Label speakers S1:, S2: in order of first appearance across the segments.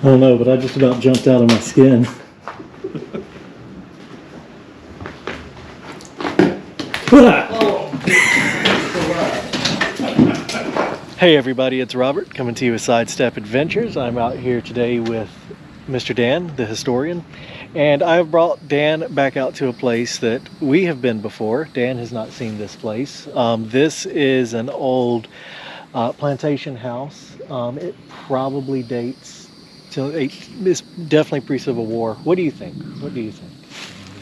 S1: I don't know, but I just about jumped out of my skin. Hey everybody, it's Robert coming to you with Sidestep Adventures. I'm out here today with Mr. Dan, the historian, and I've brought Dan back out to a place that we have been before. Dan has not seen this place. This is an old plantation house. It probably dates to it's definitely pre-Civil War. What do you think? What do you think?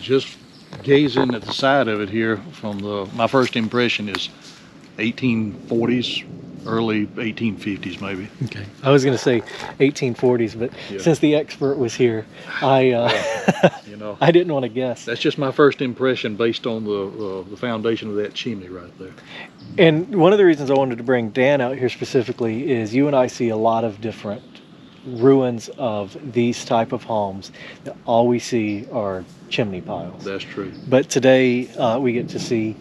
S2: Just gazing at the side of it here, my first impression is 1840s, early 1850s maybe.
S1: Okay, I was going to say 1840s, but yeah. Since the expert was here,
S2: you know,
S1: I didn't want to guess.
S2: That's just my first impression based on the foundation of that chimney right there.
S1: And one of the reasons I wanted to bring Dan out here specifically is you and I see a lot of different ruins of these type of homes that all we see are chimney piles.
S2: That's true.
S1: But today we get to see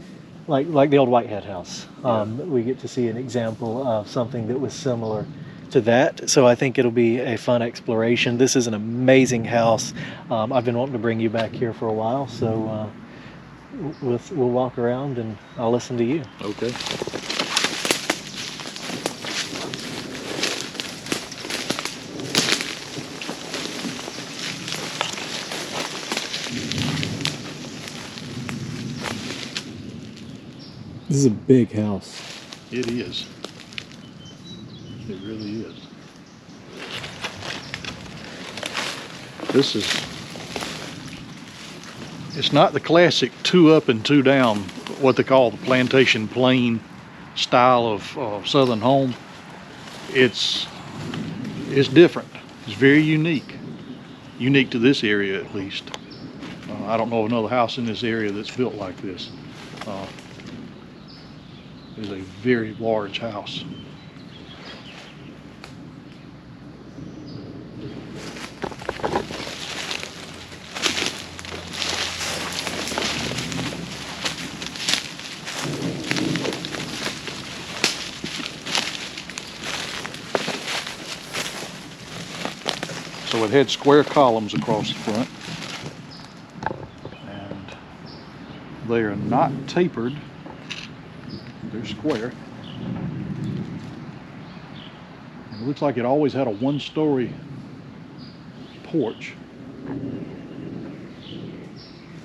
S1: like the old Whitehead house. We get to see an example of something that was similar to that. So I think it'll be a fun exploration. This is an amazing house. I've been wanting to bring you back here for a while, so we'll walk around and I'll listen to you.
S2: Okay.
S1: This is a big house.
S2: It is. It really is. It's not the classic two up and two down, what they call the plantation plain style of southern home. It's different. It's very unique to this area at least. I don't know of another house in this area that's built like this. It is a very large house. So it had square columns across the front, and they are not tapered. They're square. It looks like it always had a one-story porch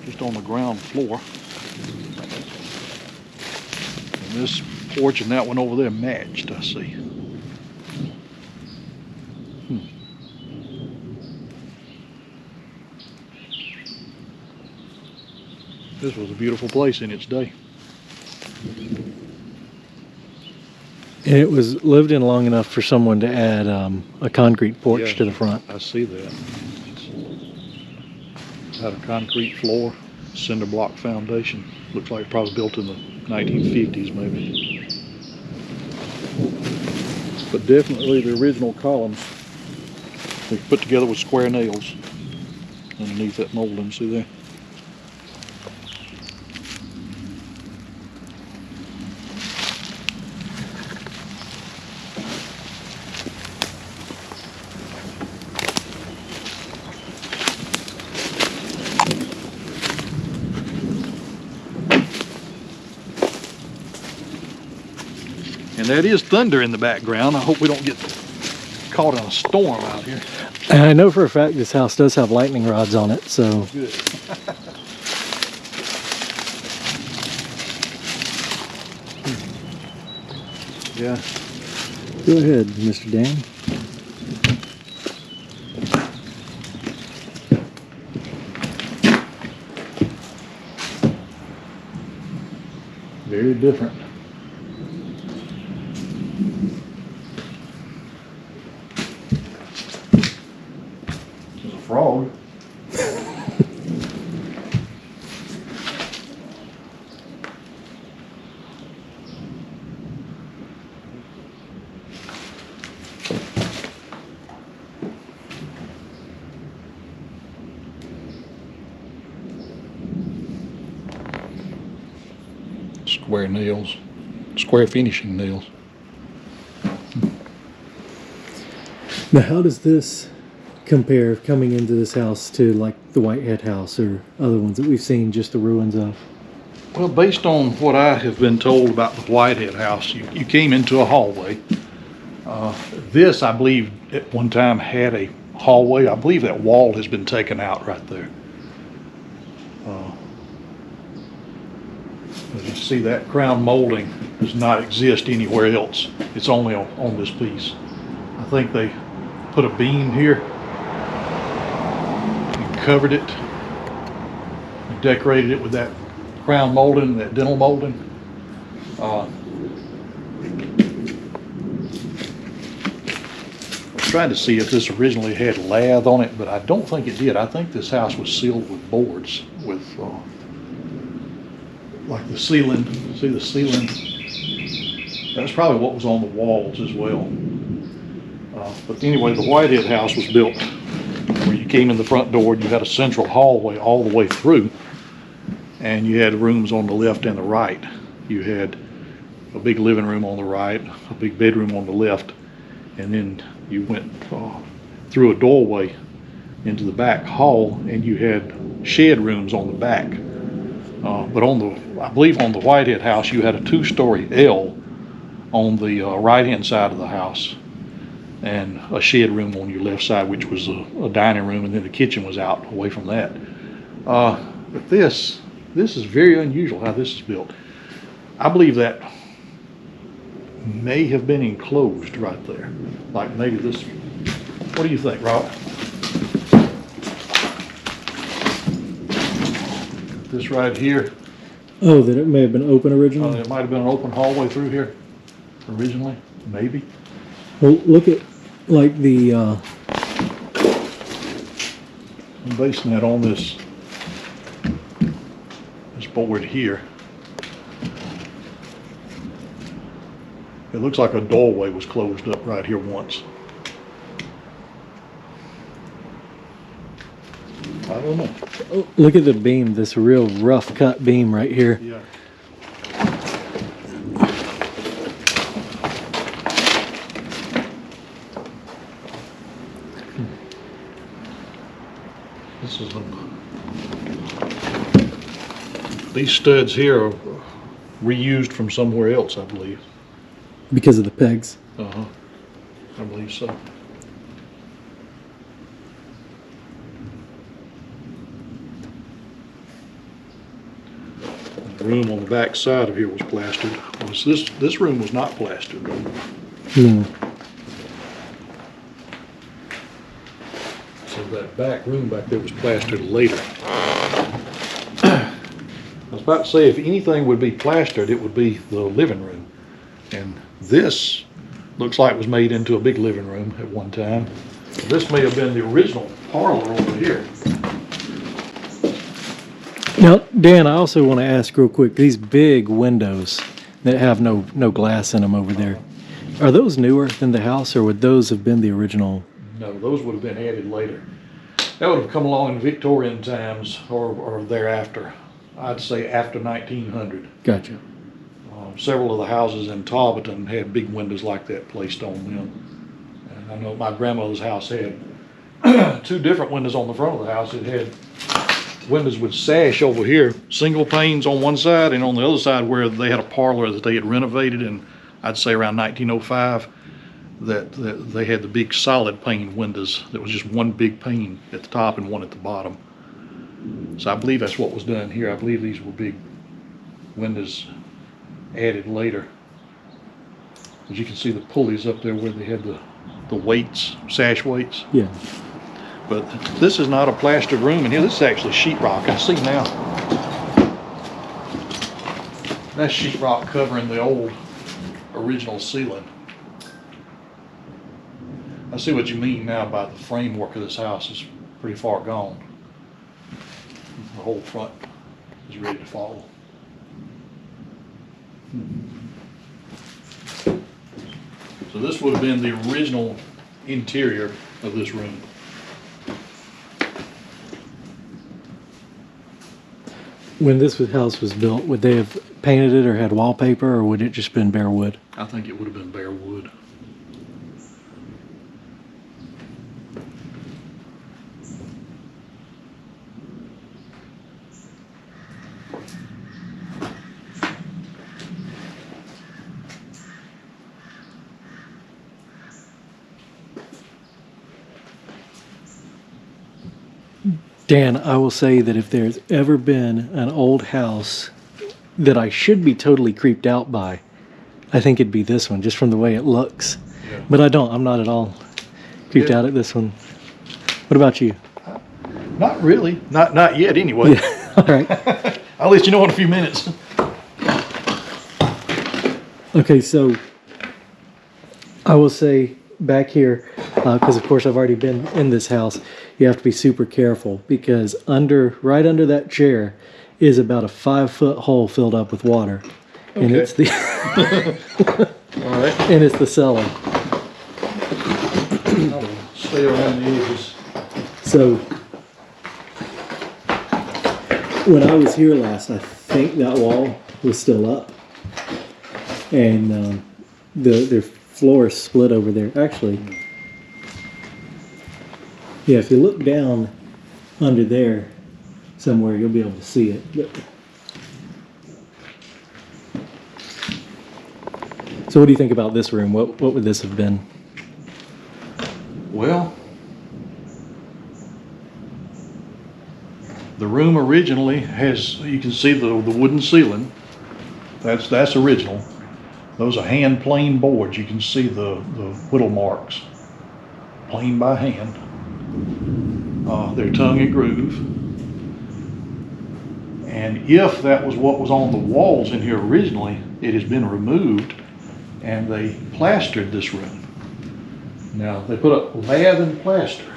S2: just on the ground floor. And this porch and that one over there matched, I see. This was a beautiful place in its day.
S1: And it was lived in long enough for someone to add a concrete porch to the front.
S2: I see that. It's had a concrete floor, cinder block foundation. Looks like probably built in the 1950s maybe. But definitely the original columns they put together with square nails underneath that molding, see there? And that is thunder in the background. I hope we don't get caught in a storm out here.
S1: And I know for a fact this house does have lightning rods on it, so.
S2: Good. Yeah.
S1: Go ahead, Mr. Dan.
S2: Very different. There's a frog. Square nails, square finishing nails.
S1: Now, how does this compare coming into this house to like the Whitehead house or other ones that we've seen just the ruins of?
S2: Well, based on what I have been told about the Whitehead house, you came into a hallway. This, I believe, at one time had a hallway. I believe that wall has been taken out right there. As you see, that crown molding does not exist anywhere else. It's only on this piece. I think they put a beam here and covered it and decorated it with that crown molding, that dental molding. I was trying to see if this originally had lath on it, but I don't think it did. I think this house was sealed with boards, with like the ceiling. See the ceiling? That's probably what was on the walls as well. But anyway, the Whitehead house was built where you came in the front door and you had a central hallway all the way through, and you had rooms on the left and the right. You had a big living room on the right, a big bedroom on the left, and then you went through a doorway into the back hall, and you had shed rooms on the back. But I believe on the Whitehead house, you had a 2-story L on the right-hand side of the house, and a shed room on your left side, which was a dining room, and then the kitchen was out away from that. But this is very unusual how this is built. I believe that may have been enclosed right there. Like maybe this, what do you think, Rob? This right here.
S1: Oh, that it may have been open originally?
S2: It might have been an open hallway through here originally, maybe.
S1: Well, look at like the
S2: I'm basing that on this board here. It looks like a doorway was closed up right here once. I don't know.
S1: oh, look at the beam, this real rough cut beam right here.
S2: Yeah. This is these studs here are reused from somewhere else, I believe.
S1: Because of the pegs.
S2: I believe so. The room on the back side of here was plastered. This room was not plastered.
S1: No.
S2: So that back room back there was plastered later. I was about to say, if anything would be plastered, it would be the living room. And this looks like it was made into a big living room at one time. This may have been the original parlor over here.
S1: Now, Dan, I also want to ask real quick, these big windows that have no glass in them over there, are those newer than the house, or would those have been the original?
S2: No, those would have been added later. That would have come along in Victorian times or thereafter. I'd say after 1900.
S1: Gotcha.
S2: Several of the houses in Talbotton had big windows like that placed on them. And I know my grandmother's house had 2 different windows on the front of the house. It had windows with sash over here, single panes on one side, and on the other side where they had a parlor that they had renovated in, I'd say around 1905, that they had the big solid pane windows that was just one big pane at the top and one at the bottom. So I believe that's what was done here. I believe these were big windows added later. As you can see the pulleys up there where they had the weights, sash weights.
S1: Yeah.
S2: But this is not a plastered room in here. This is actually sheetrock. I see now. That's sheetrock covering the old original ceiling. I see what you mean now by the framework of this house is pretty far gone. The whole front is ready to fall. So this would have been the original interior of this room.
S1: When this house was built, would they have painted it or had wallpaper, or would it just been bare wood?
S2: I think it would have been bare wood.
S1: Dan, I will say that if there's ever been an old house that I should be totally creeped out by, I think it'd be this one, just from the way it looks.
S2: Yeah.
S1: But I don't. I'm not at all creeped out at this one. What about you?
S2: Not really. Not yet, anyway.
S1: Yeah. All right.
S2: I'll let you know in a few minutes.
S1: Okay, so I will say back here, because of course I've already been in this house, you have to be super careful because right under that chair is about a 5-foot hole filled up with water.
S2: Okay.
S1: And it's the
S2: All right.
S1: and it's the cellar.
S2: I'll stay around the edges.
S1: So when I was here last, I think that wall was still up, and the floor is split over there. Actually, yeah, if you look down under there somewhere, you'll be able to see it. So what do you think about this room? What would this have been?
S2: Well, the room originally has, you can see the wooden ceiling. That's original. Those are hand planed boards. You can see the whittle marks, planed by hand. They're tongue and groove. And if that was what was on the walls in here originally, it has been removed and they plastered this room. Now they put up lath and plaster.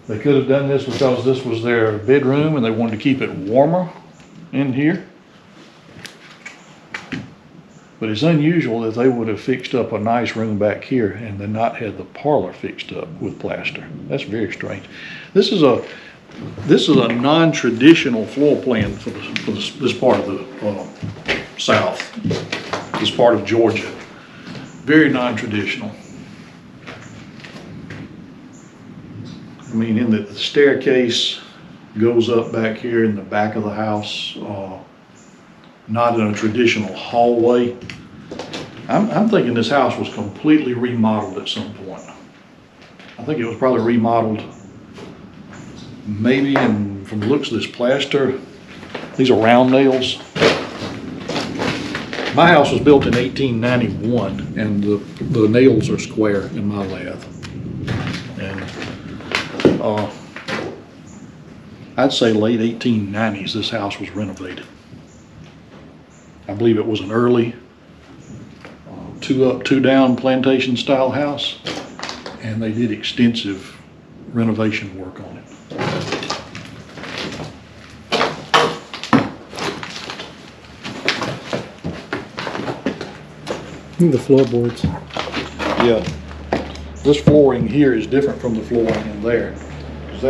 S2: They could have done this because this was their bedroom and they wanted to keep it warmer in here. But it's unusual that they would have fixed up a nice room back here and then not had the parlor fixed up with plaster. That's very strange. This is a non-traditional floor plan for this part of the South, this part of Georgia. Very non-traditional. I mean, in the staircase goes up back here in the back of the house, not in a traditional hallway. I'm thinking this house was completely remodeled at some point. I think it was probably remodeled maybe, and from the looks of this plaster, these are round nails. My house was built in 1891 and the nails are square in my lath. And I'd say late 1890s this house was renovated. I believe it was an early 2 up, 2 down plantation style house, and they did extensive renovation work on it.
S1: The floorboards.
S2: Yeah. This flooring here is different from the flooring in there. Because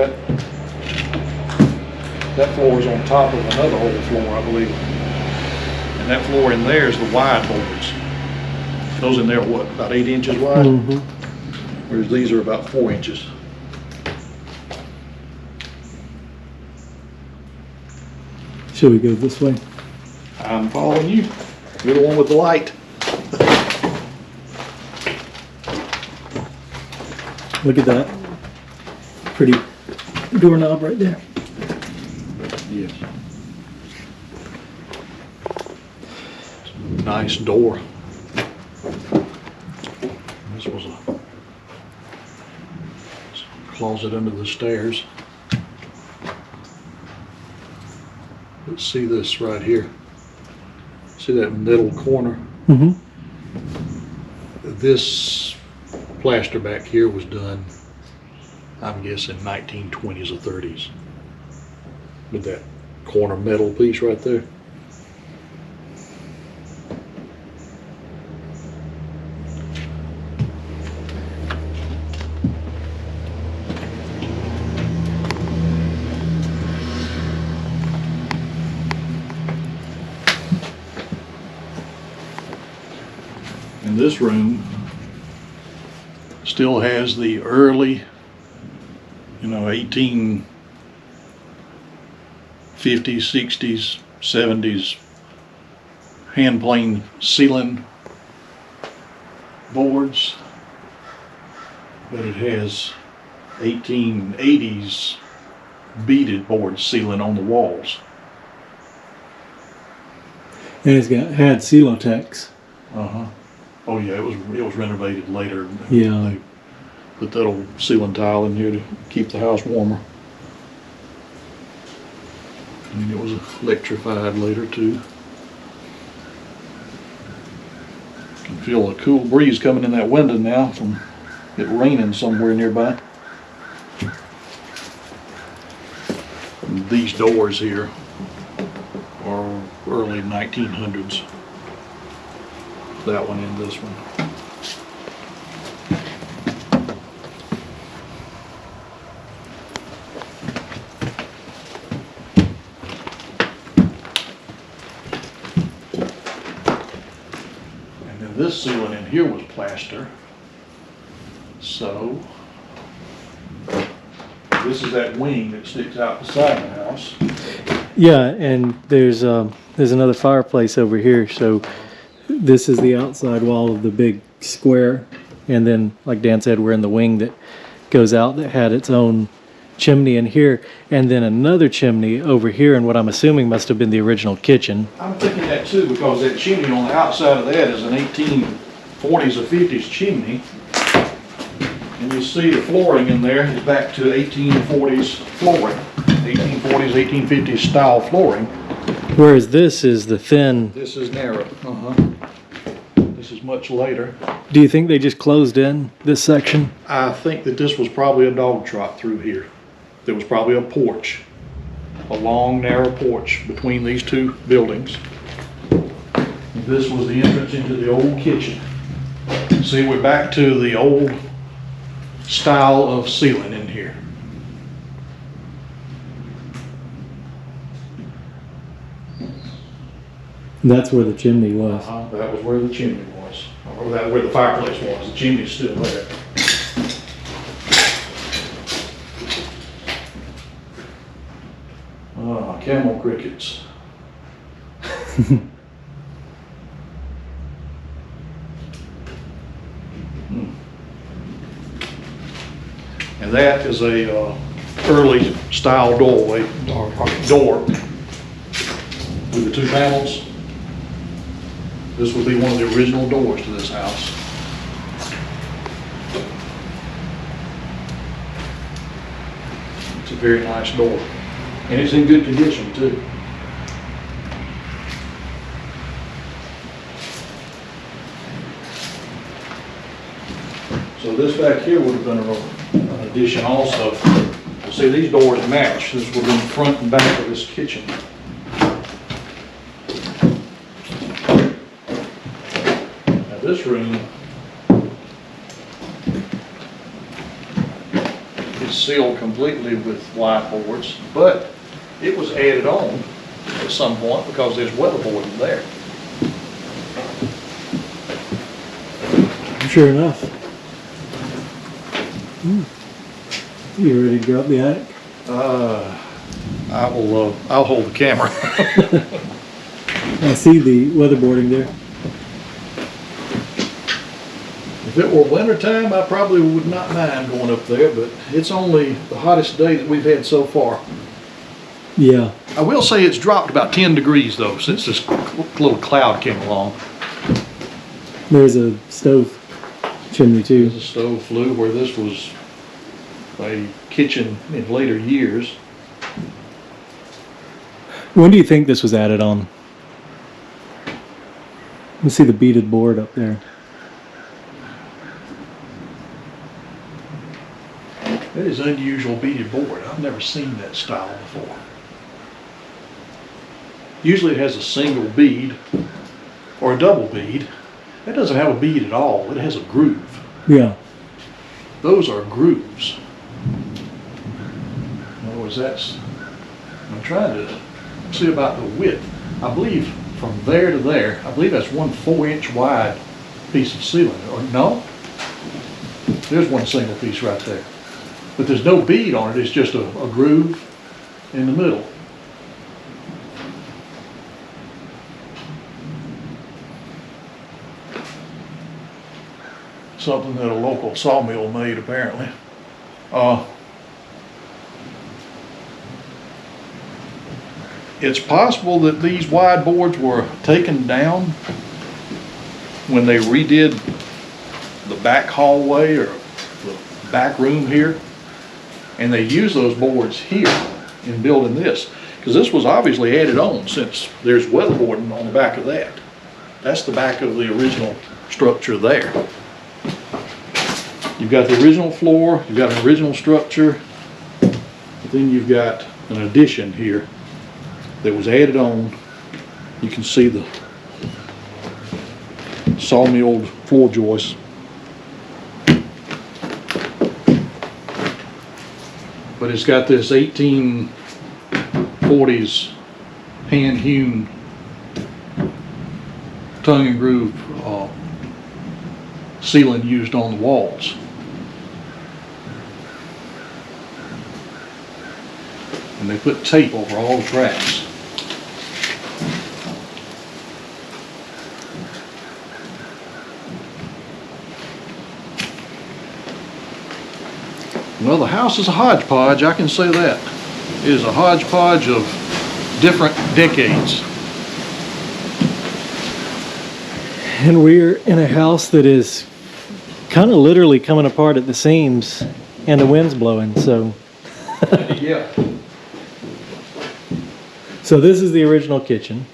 S2: that floor is on top of another old floor, I believe. And that floor in there is the wide boards. Those in there are what, about 8 inches wide?
S1: Mm-hmm.
S2: Whereas these are about 4 inches.
S1: Shall we go this way?
S2: I'm following you. You're the one with the light.
S1: Look at that. Pretty doorknob right there.
S2: Yes. Nice door. This was a closet under the stairs. Let's see this right here. See that middle corner?
S1: Mm-hmm.
S2: This plaster back here was done, I'm guessing 1920s or 30s. With that corner metal piece right there. And this room still has the early, 1850s, 60s, 70s hand planed ceiling boards but it has 1880s beaded board ceiling on the walls.
S1: And it's had Celotex.
S2: Uh-huh. Oh yeah, it was renovated later.
S1: Yeah.
S2: They put that old ceiling tile in here to keep the house warmer. And it was electrified later too. Can feel a cool breeze coming in that window now from it raining somewhere nearby. And these doors here are early 1900s. That one and this one. And then this ceiling in here was plaster. So this is that wing that sticks out beside the house.
S1: Yeah, and there's another fireplace over here. So this is the outside wall of the big square, and then, like Dan said, we're in the wing that goes out that had its own chimney in here, and then another chimney over here, and what I'm assuming must have been the original kitchen.
S2: I'm thinking that too, because that chimney on the outside of that is an 1840s or 50s chimney. And you see the flooring in there is back to 1840s flooring. 1840s, 1850s style flooring.
S1: Whereas this is the thin.
S2: This is narrow. This is much later.
S1: Do you think they just closed in this section?
S2: I think that this was probably a dog trot through here. There was probably a porch, a long narrow porch between these two buildings. This was the entrance into the old kitchen. See, we're back to the old style of ceiling in here.
S1: That's where the chimney was.
S2: That was where the chimney was, or that where the fireplace was. The chimney's still there. Camel crickets. And that is a early style doorway, or door with the two panels. This would be one of the original doors to this house. It's a very nice door. And it's in good condition too. So this back here would have been an addition also. See, these doors match. This would have been the front and back of this kitchen. Now this room is sealed completely with white boards, but it was added on at some point because there's weatherboarding there.
S1: Sure enough. You ready to go up the attic?
S2: I'll hold the camera.
S1: I see the weatherboarding there.
S2: If it were wintertime, I probably would not mind going up there, but it's only the hottest day that we've had so far.
S1: Yeah.
S2: I will say it's dropped about 10 degrees though, since this little cloud came along.
S1: There's a stove chimney too.
S2: There's a stove flue where this was a kitchen in later years.
S1: When do you think this was added on? Let's see the beaded board up there.
S2: That is unusual beaded board. I've never seen that style before. Usually it has a single bead or a double bead. That doesn't have a bead at all. It has a groove.
S1: Yeah.
S2: Those are grooves. In other words, I'm trying to see about the width. I believe from there to there, I believe that's 1 4-inch wide piece of ceiling. Or no? There's one single piece right there. But there's no bead on it. It's just a groove in the middle. something that a local sawmill made apparently. It's possible that these wide boards were taken down when they redid the back hallway or the back room here, and they used those boards here in building this, because this was obviously added on, since there's weatherboarding on the back of that. That's the back of the original structure there. You've got the original floor, you've got an original structure, but then you've got an addition here that was added on. You can see the sawmilled floor joists. But it's got this 1840s hand-hewn tongue and groove ceiling used on the walls. And they put tape over all the cracks. Well, the house is a hodgepodge, I can say that. It is a hodgepodge of different decades.
S1: And we're in a house that is kind of literally coming apart at the seams, and the wind's blowing, so.
S2: Yeah.
S1: So this is the original kitchen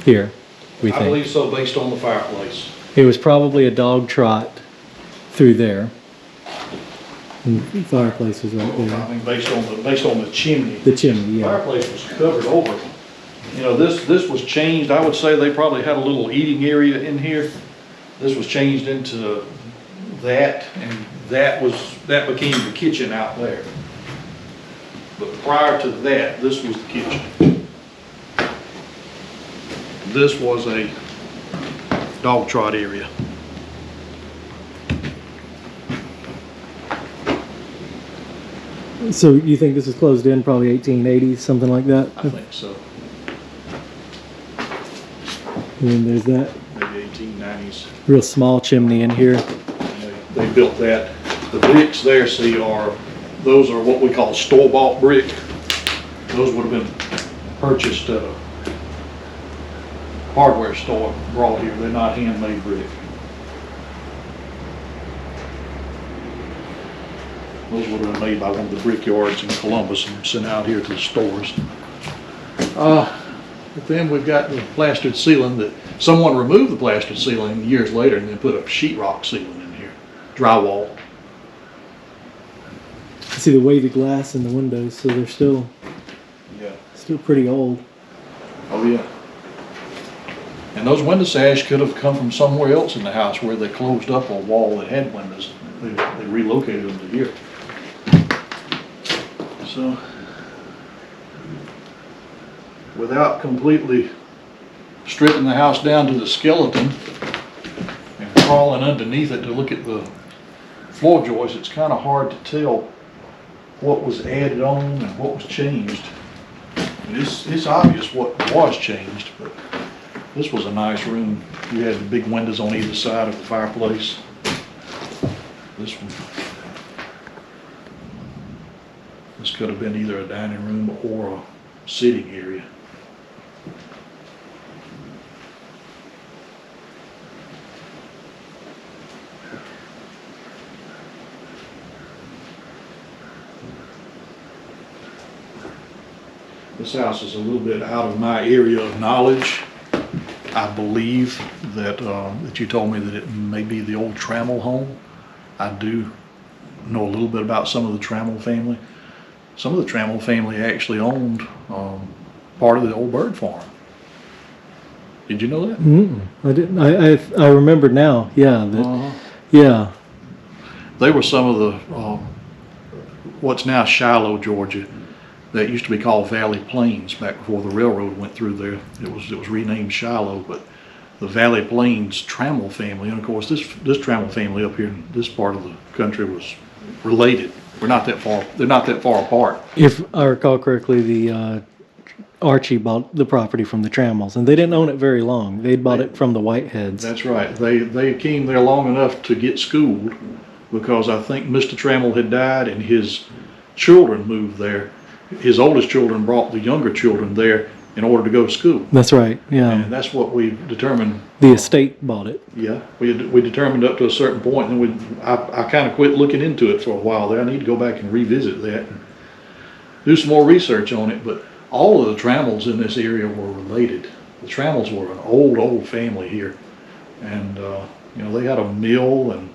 S1: here, we
S2: I
S1: think.
S2: believe so, based on the fireplace.
S1: It was probably a dog trot through there. And the fireplace was right
S2: I
S1: there.
S2: mean, based on the chimney.
S1: The chimney, yeah.
S2: Fireplace was covered over. You know, this was changed. I would say they probably had a little eating area in here. This was changed into that, and that became the kitchen out there. But prior to that, this was the kitchen. This was a dog trot area.
S1: So you think this was closed in probably 1880s, something like that?
S2: I think so.
S1: And then there's that
S2: Maybe 1890s.
S1: real small chimney in here.
S2: They built that. The bricks there, see, those are what we call store-bought brick. Those would have been purchased at a hardware store, brought here. They're not handmade brick. Those would have been made by one of the brickyards in Columbus and sent out here to the stores. But then we've got the plastered ceiling that someone removed the plastered ceiling years later and then put a sheetrock ceiling in here, drywall.
S1: You see the wavy glass in the windows, so they're still pretty old.
S2: Oh yeah. And those window sash could have come from somewhere else in the house where they closed up a wall that had windows. They relocated them to here. So, without completely stripping the house down to the skeleton and crawling underneath it to look at the floor joists, it's kind of hard to tell what was added on and what was changed. And it's obvious what was changed, but this was a nice room. You had the big windows on either side of the fireplace. This could have been either a dining room or a sitting area. This house is a little bit out of my area of knowledge. I believe that that you told me that it may be the old Trammell home. I do know a little bit about some of the Trammell family. Some of the Trammell family actually owned part of the old bird farm. Did you know that?
S1: I didn't. I remember now. Yeah. Yeah.
S2: They were some of the what's now Shiloh, Georgia. That used to be called Valley Plains back before the railroad went through there. It was renamed Shiloh, but the Valley Plains Trammell family, and of course this Trammell family up here in this part of the country was related. They're not that far apart.
S1: If I recall correctly, the Archie bought the property from the Trammels, and they didn't own it very long. They'd bought it from the Whiteheads.
S2: That's right. They came there long enough to get schooled, because I think Mr. Trammell had died and his children moved there. His oldest children brought the younger children there in order to go to school.
S1: That's right, yeah.
S2: And that's what we determined.
S1: The estate bought it.
S2: Yeah, we determined up to a certain point, and I kind of quit looking into it for a while there. I need to go back and revisit that and do some more research on it. But all of the Trammells in this area were related. The Trammells were an old family here, and you know, they had a mill, and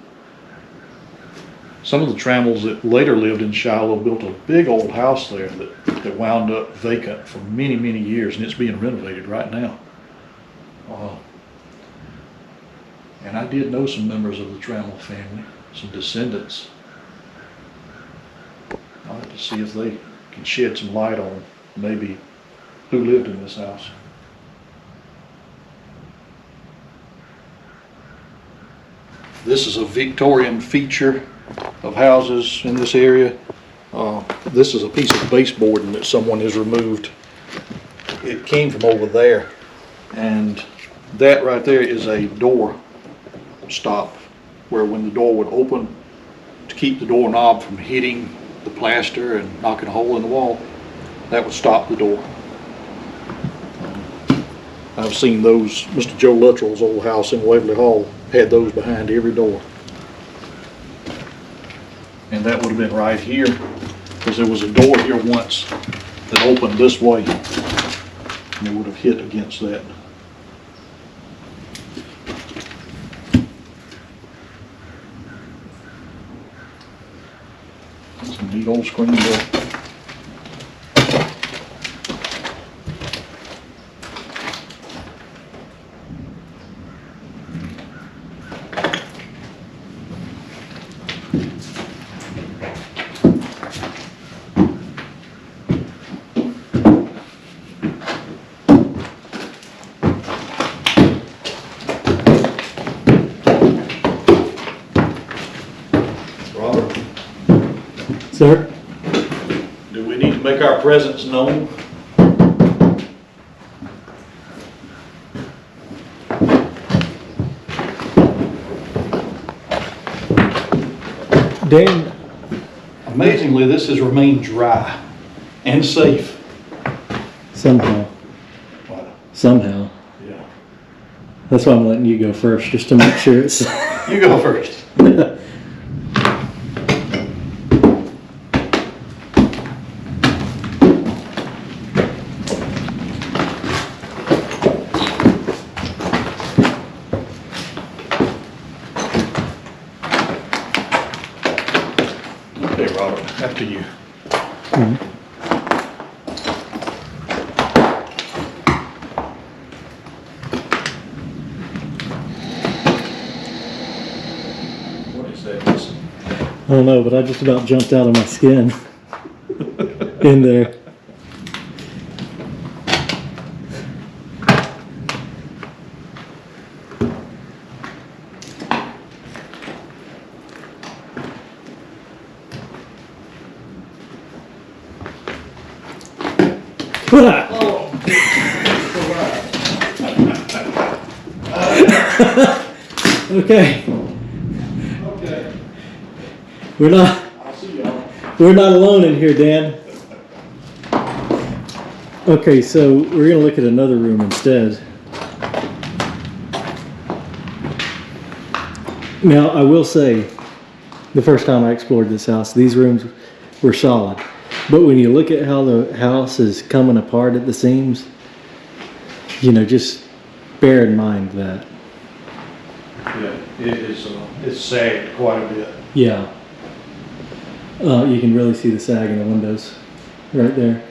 S2: some of the Trammells that later lived in Shiloh built a big old house there that wound up vacant for many years, and it's being renovated right now. And I did know some members of the Trammell family, some descendants. I'll have to see if they can shed some light on maybe who lived in this house. This is a Victorian feature of houses in this area. This is a piece of baseboarding that someone has removed. It came from over there, and that right there is a door stop, where when the door would open, to keep the doorknob from hitting the plaster and knocking a hole in the wall, that would stop the door. I've seen those. Mr. Joe Luttrell's old house in Waverly Hall had those behind every door. And that would have been right here, because there was a door here once that opened this way, and it would have hit against that. That's a neat old screen door.
S1: Sir?
S2: Do we need to make our presence known?
S1: Dan?
S2: Amazingly, this has remained dry and safe.
S1: Somehow.
S2: What?
S1: Somehow.
S2: Yeah.
S1: That's why I'm letting you go first, just to make sure it's...
S2: You go first. Okay, Robert, after you. What is that?
S1: I don't know, but I just about jumped out of my skin in there. Okay.
S2: Okay.
S1: We're not
S2: I'll see y'all.
S1: we're not alone in here, Dan. Okay, so we're gonna look at another room instead. Now, I will say, the first time I explored this house, these rooms were solid. But when you look at how the house is coming apart at the seams, you know, just bear in mind that.
S2: Yeah, it's sagged quite a bit.
S1: Yeah. You can really see the sag in the windows right there.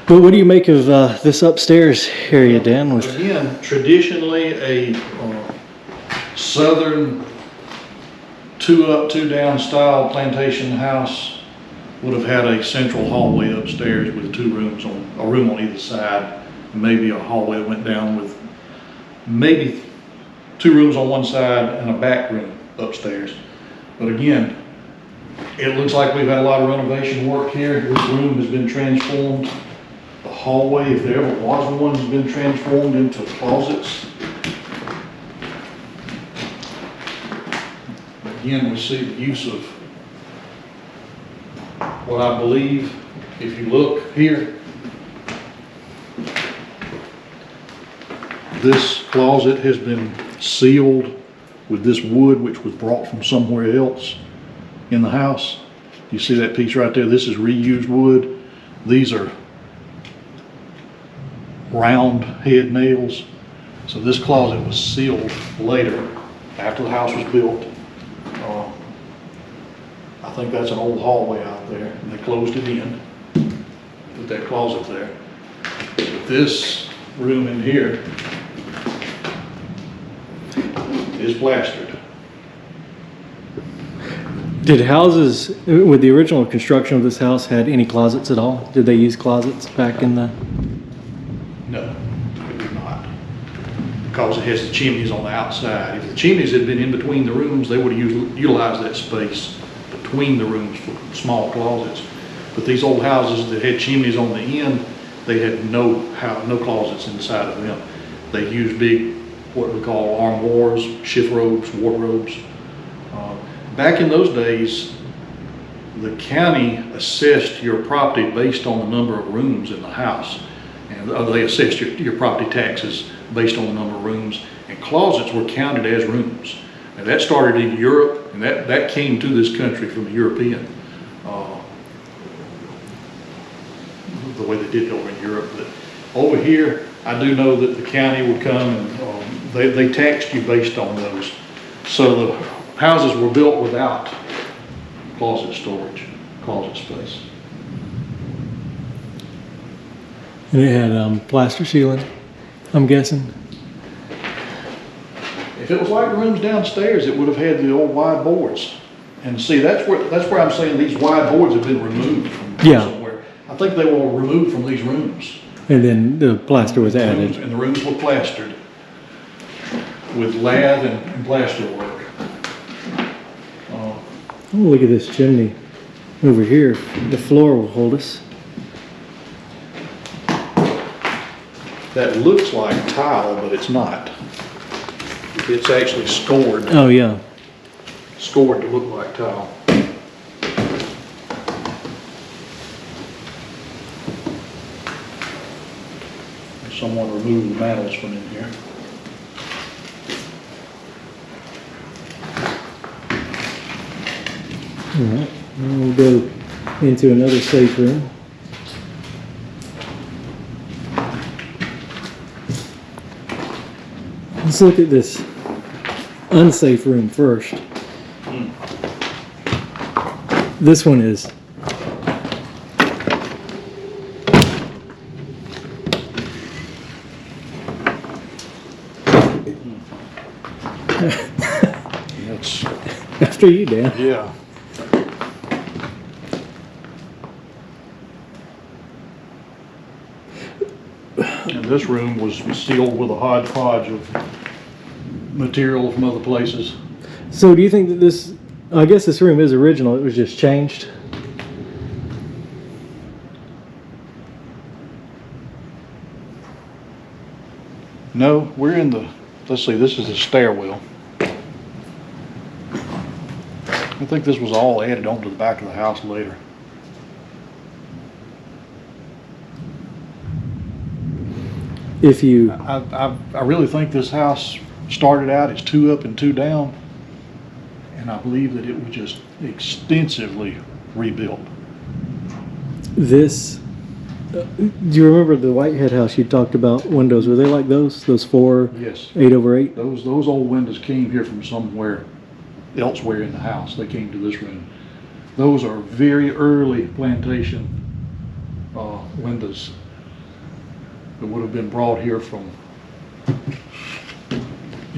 S1: But what do you make of this upstairs area, Dan?
S2: Again, traditionally a southern two up, two down style plantation house would have had a central hallway upstairs with two rooms on, a room on either side, and maybe a hallway that went down with maybe two rooms on one side and a back room upstairs. But again, it looks like we've had a lot of renovation work here. This room has been transformed. The hallway, if there ever was one, has been transformed into closets. Again, we see the use of what I believe, if you look here, this closet has been sealed with this wood which was brought from somewhere else in the house. You see that piece right there? This is reused wood. These are round head nails. So this closet was sealed later after the house was built. I think that's an old hallway out there, and they closed it in, put that closet there. But this room in here is plastered.
S1: Did houses, with the original construction of this house, had any closets at all? Did they use closets back in the?
S2: No, it did not. Because it has the chimneys on the outside. If the chimneys had been in between the rooms, they would have utilized that space between the rooms for small closets. But these old houses that had chimneys on the end, they had no closets inside of them. They used big, what we call armoires, shift robes, wardrobes. Back in those days, the county assessed your property based on the number of rooms in the house. And they assessed your property taxes based on the number of rooms. And closets were counted as rooms. And that started in Europe, and that came to this country from the European, the way they did it over in Europe. But over here, I do know that the county would come and they taxed you based on those. So the houses were built without closet storage, closet space.
S1: And it had plaster ceiling, I'm guessing.
S2: If it was like the rooms downstairs, it would have had the old wide boards. And see, that's where I'm saying these wide boards have been removed from somewhere. I think they were removed from these rooms.
S1: And then the plaster was added.
S2: And the rooms were plastered with lath and plaster work.
S1: Oh, look at this chimney over here. The floor will hold us.
S2: That looks like tile, but it's not. It's actually scored.
S1: Oh yeah.
S2: Scored to look like tile. Someone removed the mantles from in here.
S1: All right, now we'll go into another safe room. Let's look at this unsafe room first. This one is
S2: That's,
S1: after you, Dan.
S2: yeah. And this room was sealed with a hodgepodge of material from other places.
S1: So do you think that this, I guess this room is original, it was just changed?
S2: No, we're in the, let's see, this is the stairwell. I think this was all added onto the back of the house later.
S1: If you,
S2: I really think this house started out as 2 up and 2 down, and I believe that it was just extensively rebuilt.
S1: this, do you remember the Whitehead house you talked about windows? Were they like those 4
S2: Yes.
S1: 8/8?
S2: Those old windows came here from somewhere elsewhere in the house. They came to this room. Those are very early plantation windows that would have been brought here from,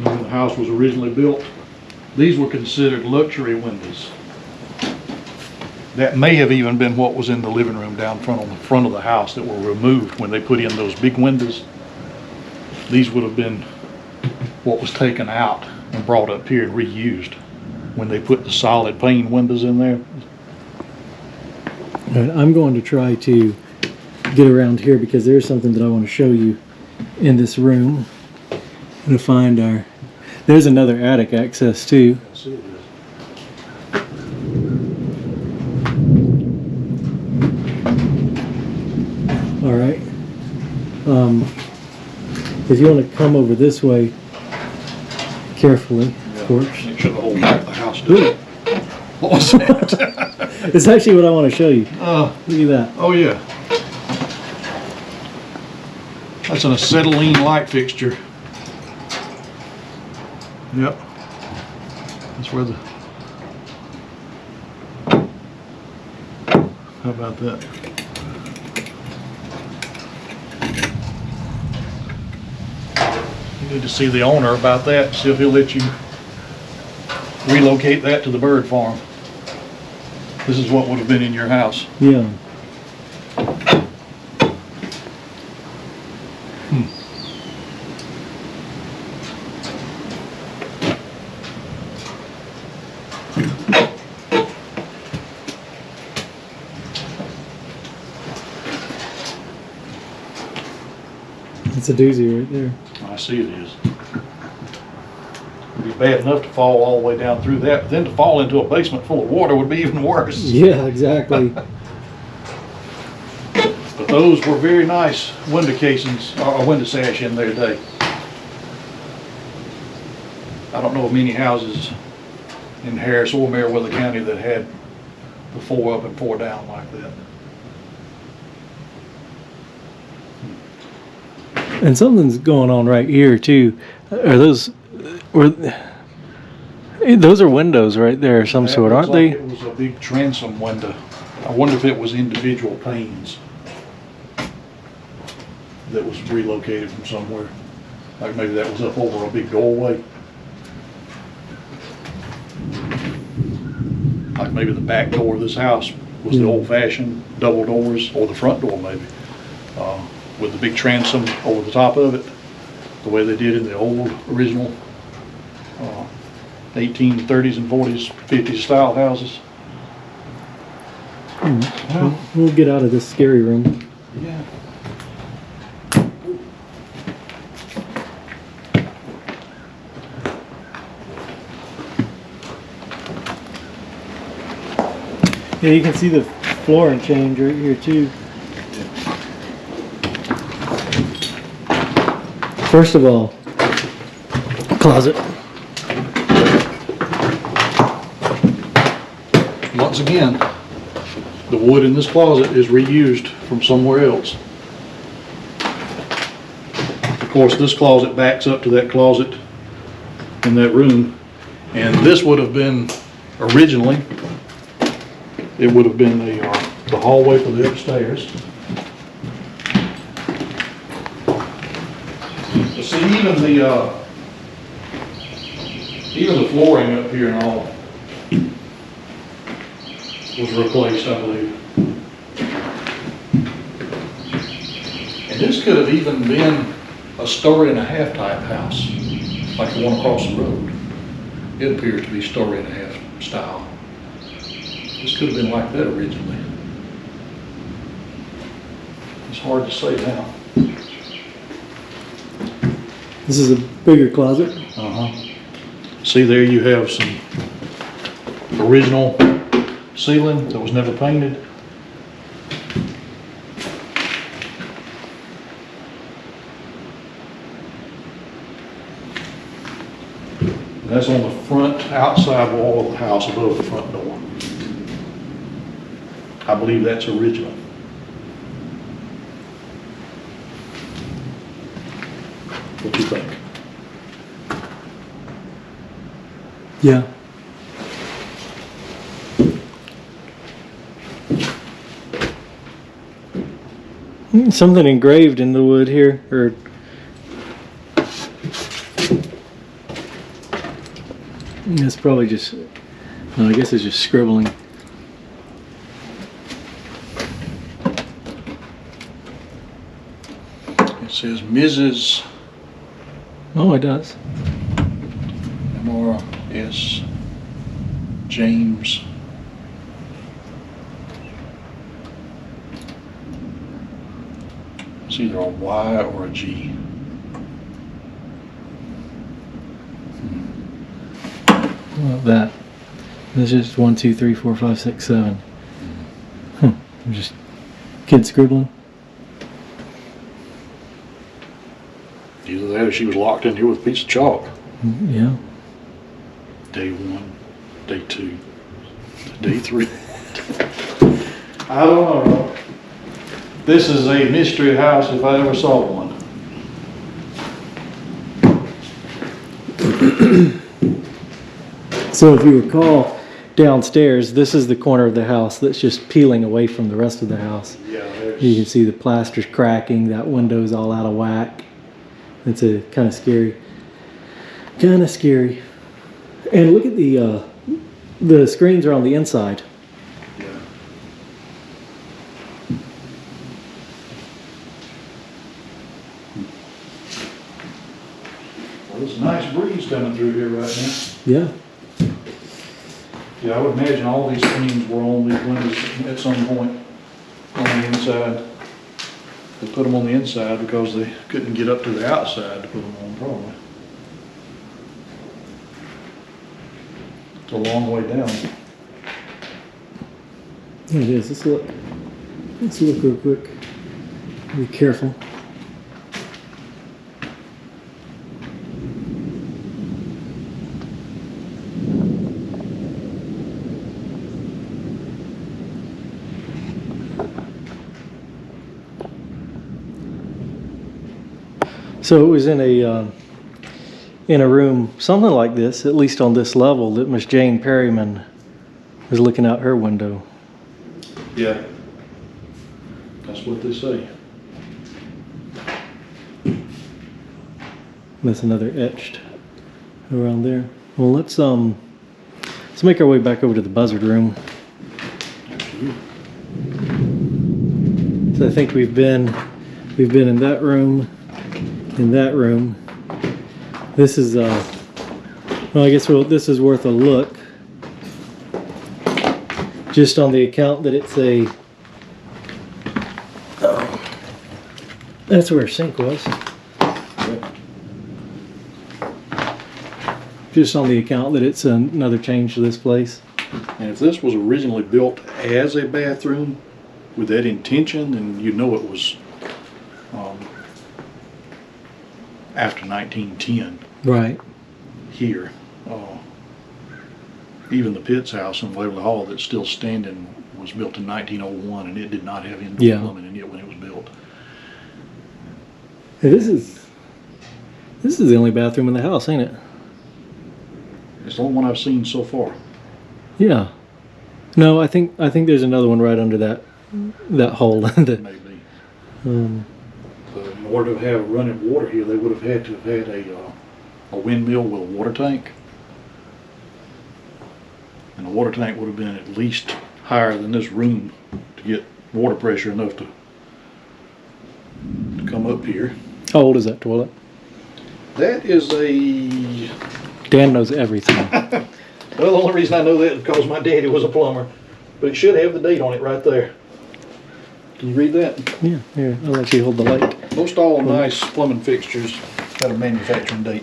S2: when the house was originally built. These were considered luxury windows. That may have even been what was in the living room down front on the front of the house that were removed when they put in those big windows. These would have been what was taken out and brought up here and reused when they put the solid pane windows in there.
S1: And I'm going to try to get around here because there's something that I want to show you in this room. I'm going to find our... There's another attic access too. All right. If you want to come over this way carefully, of course.
S2: Make sure the whole back of the house does it. What was that?
S1: It's actually what I want to show you. Look at that.
S2: Oh yeah. That's an acetylene light fixture. Yep. That's where the... How about that? You need to see the owner about that, see if he'll let you relocate that to the bird farm. This is what would have been in your house.
S1: Yeah. It's a doozy right there.
S2: I see it is. It'd be bad enough to fall all the way down through that, but then to fall into a basement full of water would be even worse.
S1: Yeah, exactly.
S2: But those were very nice window casings, or window sash in their day. I don't know of many houses in Harris or Meriwether County that had the 4 up and 4 down like that.
S1: And something's going on right here too. Are those are windows right there of some sort, aren't they?
S2: It was a big transom window. I wonder if it was individual panes that was relocated from somewhere. Like maybe that was up over a big doorway. Like maybe the back door of this house was the old-fashioned double doors, or the front door maybe, with the big transom over the top of it, the way they did in the old original 1830s and 40s, 50s style houses.
S1: Well, we'll get out of this scary room.
S2: Yeah.
S1: Yeah, you can see the flooring change right here too. First of all, closet.
S2: Once again, the wood in this closet is reused from somewhere else. Of course, this closet backs up to that closet in that room, and this would have been originally, it would have been the hallway for the upstairs. You see, even the flooring up here and all was replaced, I believe. And this could have even been a story-and-a-half type house, like the one across the road. It appears to be story-and-a-half style. This could have been like that originally. It's hard to say now.
S1: This is a bigger closet.
S2: See there, you have some original ceiling that was never painted. And that's on the front outside wall of the house above the front door. I believe that's original. What do you think?
S1: Yeah. Something engraved in the wood here, or it's probably just, no, I guess it's just scribbling.
S2: It says Mrs.
S1: Oh, it does.
S2: M.R.S. James. It's either a Y or a G.
S1: How about that? This is just 1, 2, 3, 4, 5, 6, 7. Just kids scribbling.
S2: Either that or she was locked in here with a piece of chalk.
S1: Yeah.
S2: Day 1, day 2, day 3. I don't know. This is a mystery house if I ever saw one.
S1: So if you recall, downstairs, this is the corner of the house that's just peeling away from the rest of the house.
S2: Yeah,
S1: You can see the plaster's cracking, that window's all out of whack. It's a kind of scary. Kind of scary. And look at the screens are on the inside.
S2: yeah. Well, there's a nice breeze coming through here right now.
S1: Yeah.
S2: Yeah, I would imagine all these screens were on these windows at some point on the inside. They put them on the inside because they couldn't get up to the outside to put them on, probably. It's a long way down.
S1: There it is. Let's look. Let's look real quick. Be careful. So it was in a room, something like this, at least on this level, that Miss Jane Perryman was looking out her window.
S2: Yeah. That's what they say.
S1: That's another etched around there. Well, let's make our way back over to the buzzard room. So I think we've been in that room. In that room, this is well, I guess this is worth a look, just on the account that it's a that's where a sink was. Just on the account that it's another change to this place.
S2: And if this was originally built as a bathroom with that intention, then you know it was after 1910
S1: Right.
S2: here. Even the Pitts house in Waverly Hall that's still standing was built in 1901, and it did not have indoor plumbing in it when it was built.
S1: Hey, this is the only bathroom in the house, ain't it?
S2: It's the only one I've seen so far.
S1: Yeah. No, I think there's another one right under that hole.
S2: Maybe. But in order to have running water here, they would have had to have had a windmill with a water tank. And the water tank would have been at least higher than this room to get water pressure enough to come up here.
S1: How old is that toilet?
S2: That is a...
S1: Dan knows everything.
S2: Well, the only reason I know that is because my daddy was a plumber. But it should have the date on it right there. Can you read that?
S1: Yeah, here, I'll let you hold the light.
S2: Most all nice plumbing fixtures had a manufacturing date.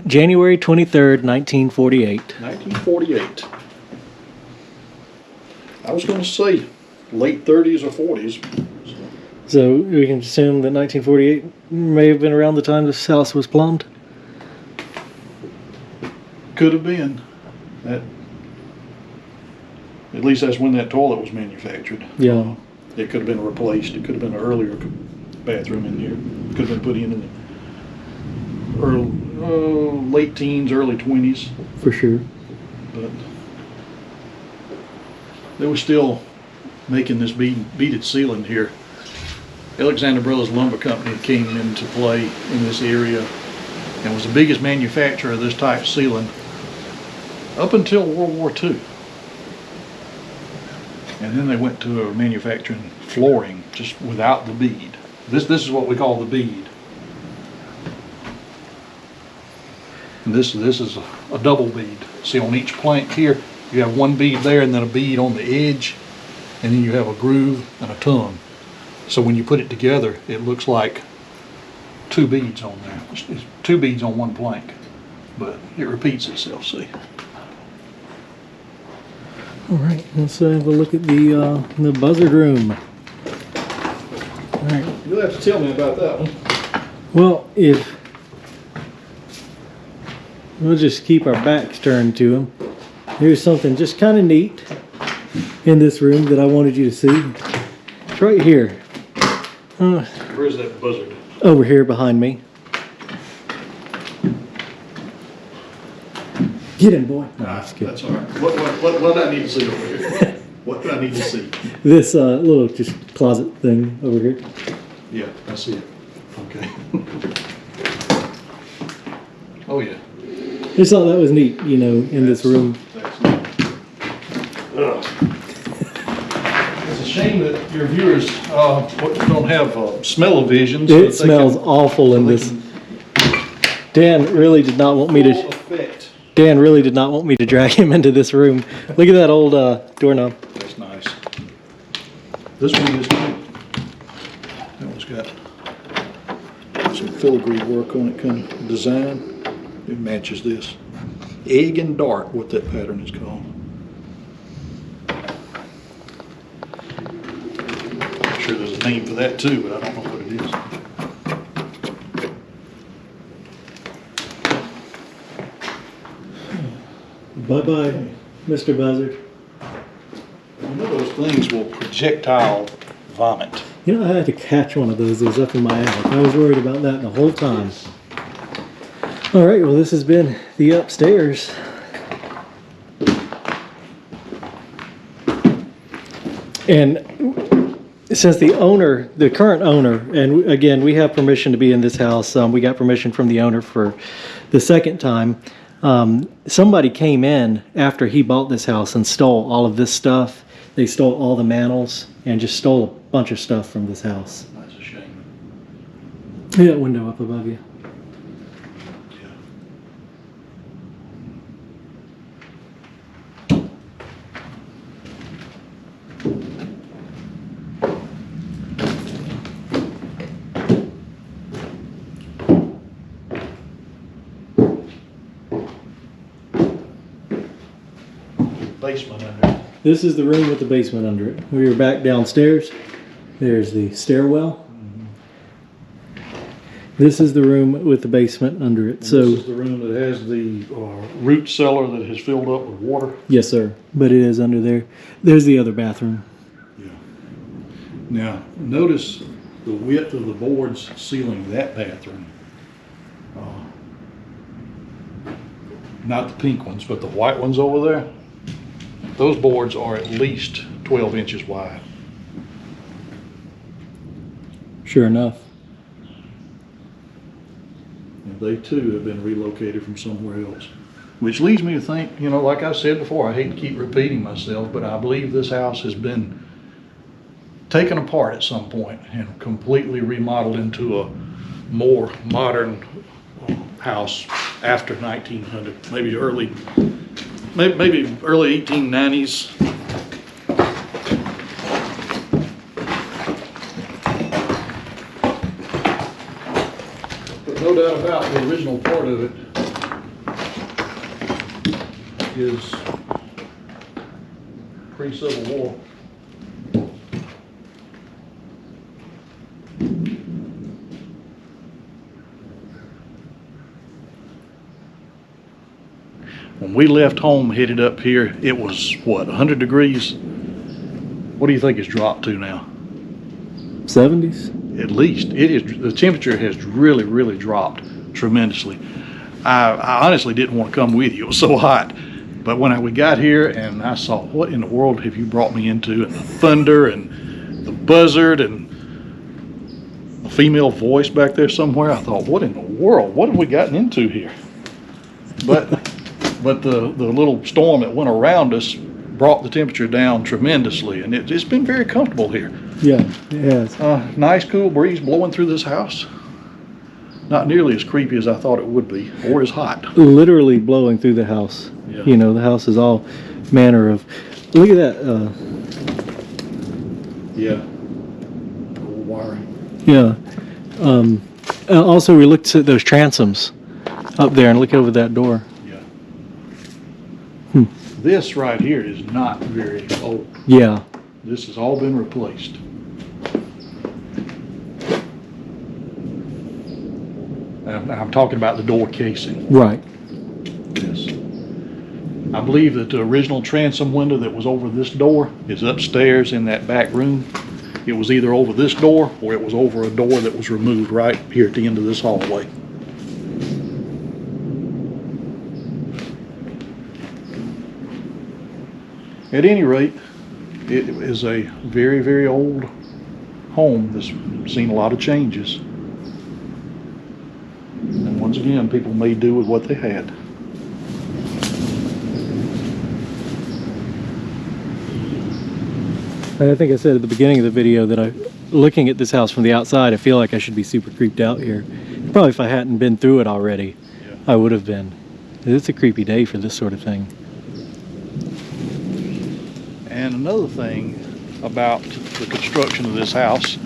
S1: January 23rd, 1948.
S2: 1948. I was going to say late 30s or 40s.
S1: So we can assume that 1948 may have been around the time this house was plumbed?
S2: Could have been. At least that's when that toilet was manufactured.
S1: Yeah.
S2: It could have been replaced. It could have been an earlier bathroom in here. Could have been put in the late teens, early 20s.
S1: For sure.
S2: But they were still making this beaded ceiling here. Alexander Brothers Lumber Company came into play in this area and was the biggest manufacturer of this type of ceiling up until World War II. And then they went to manufacturing flooring just without the bead. This is what we call the bead. And this is a double bead. See, on each plank here, you have one bead there and then a bead on the edge, and then you have a groove and a tongue. So when you put it together, it looks like two beads on there. It's two beads on one plank, but it repeats itself, see?
S1: All right, let's have a look at the buzzard room. All right.
S2: You'll have to tell me about that one.
S1: Well, if we'll just keep our backs turned to them. Here's something just kind of neat in this room that I wanted you to see. It's right here.
S2: Where's that buzzard?
S1: Over here behind me. Get him, boy. No,
S2: That's all right. What do I need to see over here? What do I need to see?
S1: This little just closet thing over here.
S2: Yeah, I see it. Okay. Oh yeah.
S1: Just thought that was neat, you know, in this room.
S2: That's neat. It's a shame that your viewers don't have smell-o-vision. So
S1: It smells awful in this. Dan really did not want me to. Dan really did not want me to drag him into this room. Look at that old doorknob.
S2: That's nice. This one is too. That one's got some filigree work on it, kind of design. It matches this. Egg and dart, what that pattern is called. I'm sure there's a name for that too, but I don't know what it is.
S1: Bye-bye, Mr. Buzzard.
S2: You know those things will projectile vomit.
S1: You know, I had to catch one of those. It was up in my attic. I was worried about that the whole time. All right, well, this has been the upstairs. And since the owner, the current owner, and again, we have permission to be in this house. We got permission from the owner for the second time. Somebody came in after he bought this house and stole all of this stuff. They stole all the mantles and just stole a bunch of stuff from this house.
S2: That's a shame.
S1: See that window up above you?
S2: Basement under it.
S1: This is the room with the basement under it. We were back downstairs. There's the stairwell. This is the room with the basement under it.
S2: And
S1: so
S2: this is the room that has the root cellar that has filled up with water.
S1: yes, sir. But it is under there. There's the other bathroom.
S2: Yeah. Now, notice the width of the boards sealing that bathroom. Not the pink ones, but the white ones over there. Those boards are at least 12 inches wide.
S1: Sure enough.
S2: And they too have been relocated from somewhere else. Which leads me to think, you know, like I said before, I hate to keep repeating myself, but I believe this house has been taken apart at some point and completely remodeled into a more modern house after 1900, maybe early 1890s. But no doubt about the original part of it is pre-Civil War. When we left home, headed up here, it was what, 100 degrees? What do you think it's dropped to now?
S1: 70s?
S2: At least. It is. The temperature has really, really dropped tremendously. I honestly didn't want to come with you. It was so hot. But when we got here and I saw, what in the world have you brought me into? And the thunder and the buzzard and a female voice back there somewhere. I thought, what in the world? What have we gotten into here? But the little storm that went around us brought the temperature down tremendously, and it's been very comfortable here.
S1: Yeah, it has.
S2: Nice cool breeze blowing through this house. Not nearly as creepy as I thought it would be, or as hot.
S1: Literally blowing through the house.
S2: Yeah.
S1: You know, the house is all manner of. Look at that.
S2: Yeah.
S1: Yeah. Also, we looked at those transoms up there and look over that door.
S2: Yeah. This right here is not very old.
S1: Yeah.
S2: This has all been replaced. I'm talking about the door casing.
S1: Right.
S2: Yes. I believe that the original transom window that was over this door is upstairs in that back room. It was either over this door or it was over a door that was removed right here at the end of this hallway. At any rate, it is a very, very old home that's seen a lot of changes. And once again, people may do with what they had.
S1: I think I said at the beginning of the video that looking at this house from the outside, I feel like I should be super creeped out here. Probably if I hadn't been through it already,
S2: Yeah.
S1: I would have been. It's a creepy day for this sort of thing.
S2: And another thing about the construction of this house,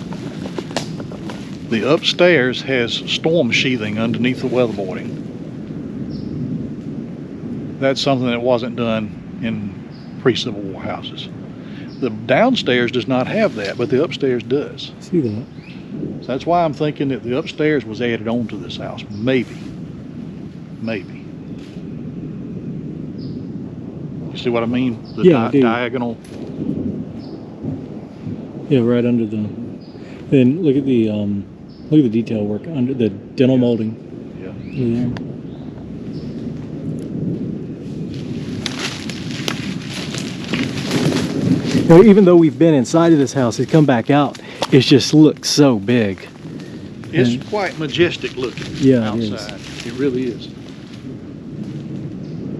S2: the upstairs has storm sheathing underneath the weatherboarding. That's something that wasn't done in pre-Civil War houses. The downstairs does not have that, but the upstairs does.
S1: See that?
S2: So that's why I'm thinking that the upstairs was added on to this house. Maybe. Maybe. You see what I mean? The
S1: Yeah, I do.
S2: diagonal.
S1: Yeah, right under the. Then look at the detail work under the dental molding.
S2: Yeah.
S1: Over there. Now, even though we've been inside of this house, it's come back out. It just looks so big.
S2: It's
S1: And-
S2: quite majestic looking
S1: Yeah, it is.
S2: outside. It really is.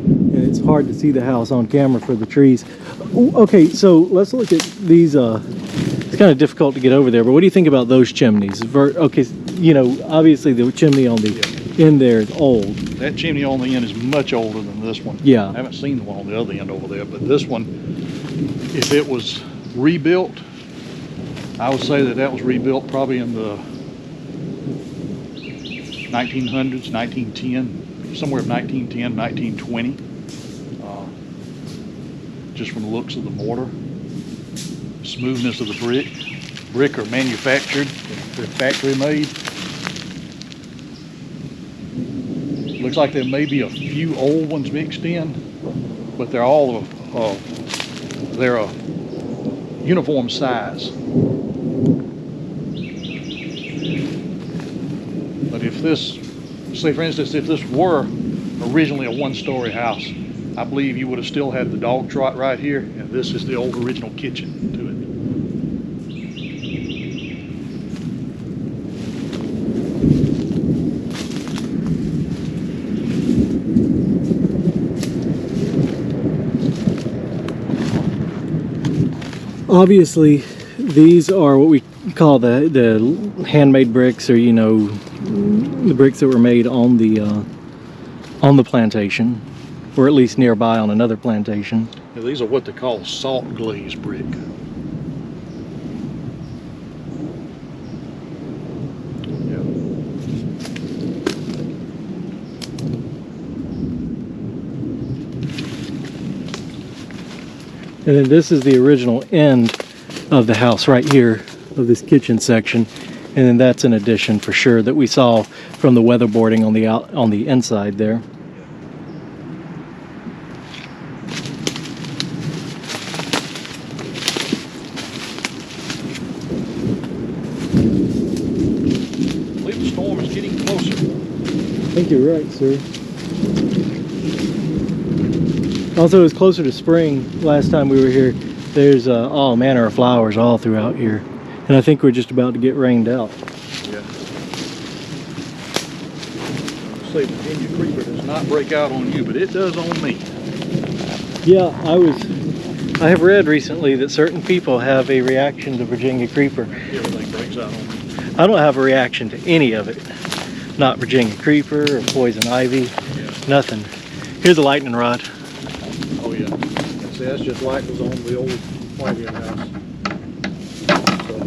S1: And it's hard to see the house on camera for the trees. Okay, so let's look at these. It's kind of difficult to get over there, but what do you think about those chimneys? Okay, you know, obviously the chimney on the end there is old.
S2: That chimney on the end is much older than this one.
S1: Yeah.
S2: I haven't seen the one on the other end over there, but this one, if it was rebuilt, I would say that that was rebuilt probably in the 1900s, 1910, somewhere in 1910, 1920. Just from the looks of the mortar, smoothness of the brick. Brick are manufactured, they're factory made. Looks like there may be a few old ones mixed in, but they're all they're a uniform size. But if this, say for instance, if this were originally a one-story house, I believe you would have still had the dog trot right here, and this is the old original kitchen to it.
S1: Obviously, these are what we call the handmade bricks, or you know, the bricks that were made on the plantation, or at least nearby on another plantation.
S2: Now, these are what they call salt glazed brick. Yeah.
S1: And then this is the original end of the house right here, of this kitchen section. And then that's an addition for sure that we saw from the weatherboarding on the inside there.
S2: I believe the storm is getting closer.
S1: I think you're right, sir. Also, it was closer to spring last time we were here. There's all manner of flowers all throughout here. And I think we're just about to get rained out.
S2: Yeah. Say Virginia creeper does not break out on you, but it does on me.
S1: Yeah, I have read recently that certain people have a reaction to Virginia creeper.
S2: Everything breaks out on me.
S1: I don't have a reaction to any of it. Not Virginia creeper or poison ivy,
S2: Yeah.
S1: nothing. Here's a lightning rod.
S2: Oh yeah. See, that's just like was on the old Whitehead house. So,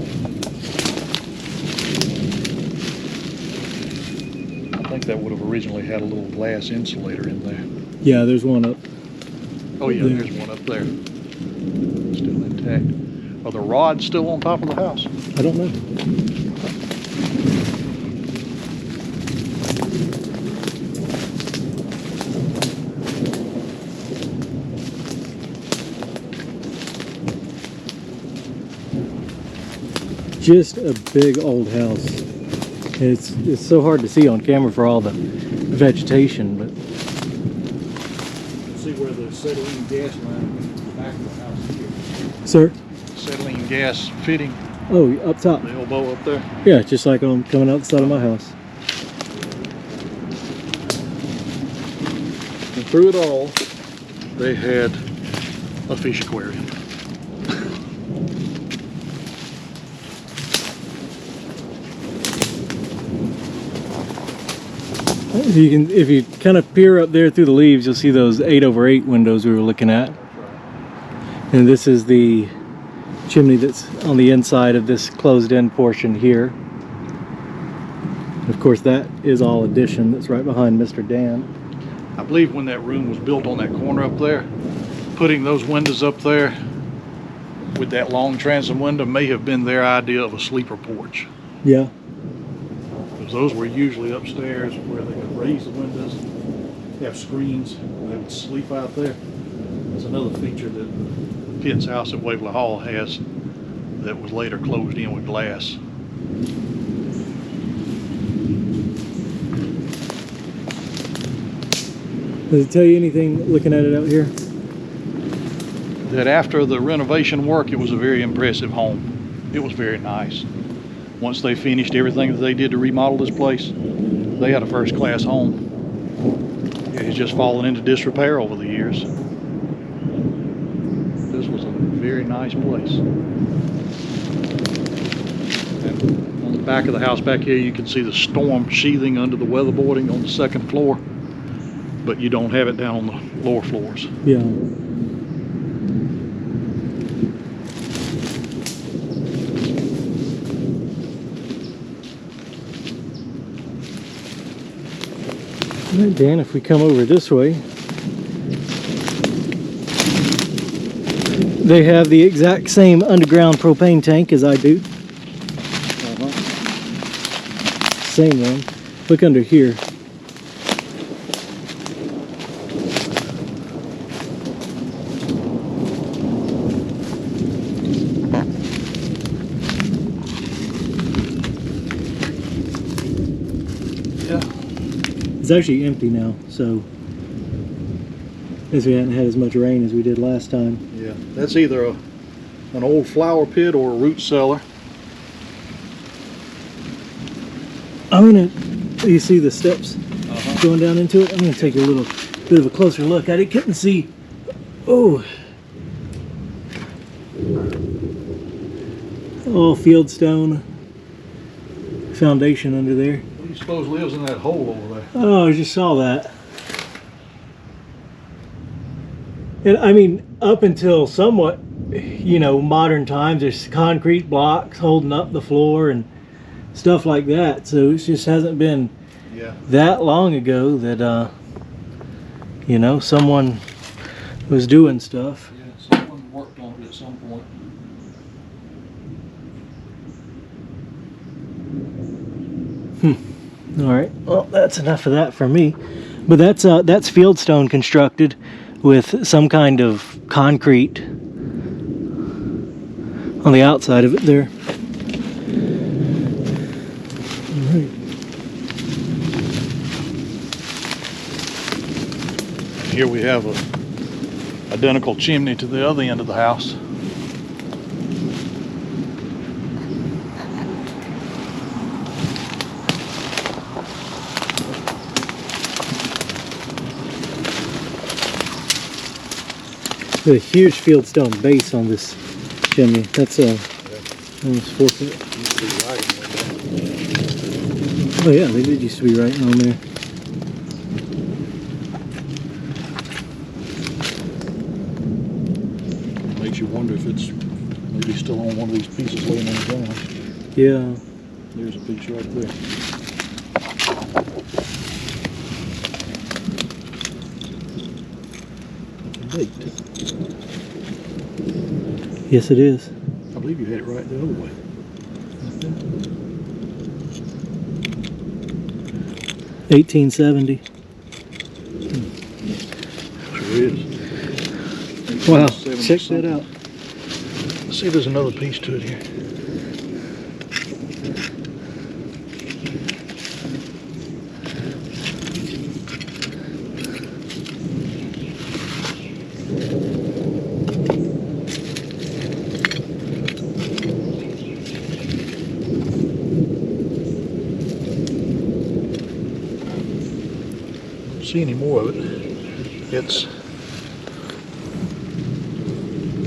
S2: think that would have originally had a little glass insulator in there.
S1: Yeah, there's one up.
S2: Oh yeah,
S1: there.
S2: there's one up there. Still intact. Are the rods still on top of the house?
S1: I don't know. Just a big old house. It's so hard to see on camera for all the vegetation, but
S2: See where the acetylene gas line went to the back of the house here.
S1: sir.
S2: Acetylene gas fitting,
S1: Oh, up top.
S2: the elbow up there.
S1: Yeah, just like I'm coming out the side of my house.
S2: And through it all, they had a fish aquarium.
S1: If you kind of peer up there through the leaves, you'll see those 8/8 windows we were looking at. And this is the chimney that's on the inside of this closed-in portion here. Of course, that is all addition. That's right behind Mr. Dan.
S2: I believe when that room was built on that corner up there, putting those windows up there with that long transom window may have been their idea of a sleeper porch.
S1: Yeah.
S2: Because those were usually upstairs where they could raise the windows, have screens, and they would sleep out there. That's another feature that Pitt's house at Waverly Hall has that was later closed in with glass.
S1: Does it tell you anything looking at it out here?
S2: That after the renovation work, it was a very impressive home. It was very nice. Once they finished everything that they did to remodel this place, they had a first-class home. It has just fallen into disrepair over the years. This was a very nice place. And on the back of the house back here, you can see the storm sheathing under the weatherboarding on the second floor, but you don't have it down on the lower floors.
S1: Yeah. All right, Dan, if we come over this way, they have the exact same underground propane tank as I do. Same one. Look under here. It's actually empty now, so as we hadn't had as much rain as we did last time.
S2: Yeah, that's either an old flower pit or a root cellar.
S1: You see the steps going down into it? I'm gonna take a little bit of a closer look at it. Couldn't see. Oh, fieldstone foundation under there.
S2: What do you suppose lives in that hole over there?
S1: Oh, I just saw that. And I mean, up until somewhat, modern times, there's concrete blocks holding up the floor and stuff like that. So it just hasn't been that long ago that, someone was doing stuff.
S2: Yeah, someone worked on it at some point.
S1: All right, well, that's enough of that for me. But that's fieldstone constructed with some kind of concrete on the outside of it there. All right.
S2: Here we have a identical chimney to the other end of the house.
S1: A huge fieldstone base on this chimney. That's almost 4 foot. Oh yeah, they did used to be right on there.
S2: Makes you wonder if it's maybe still on one of these pieces laying on the ground.
S1: Yeah.
S2: There's a piece right there. date.
S1: Yes, it is.
S2: I believe you had it right the other way.
S1: 1870.
S2: Sure is.
S1: Wow,
S2: 1870
S1: check that
S2: something.
S1: out.
S2: Let's see if there's another piece to it here. Don't see any more of it. It's,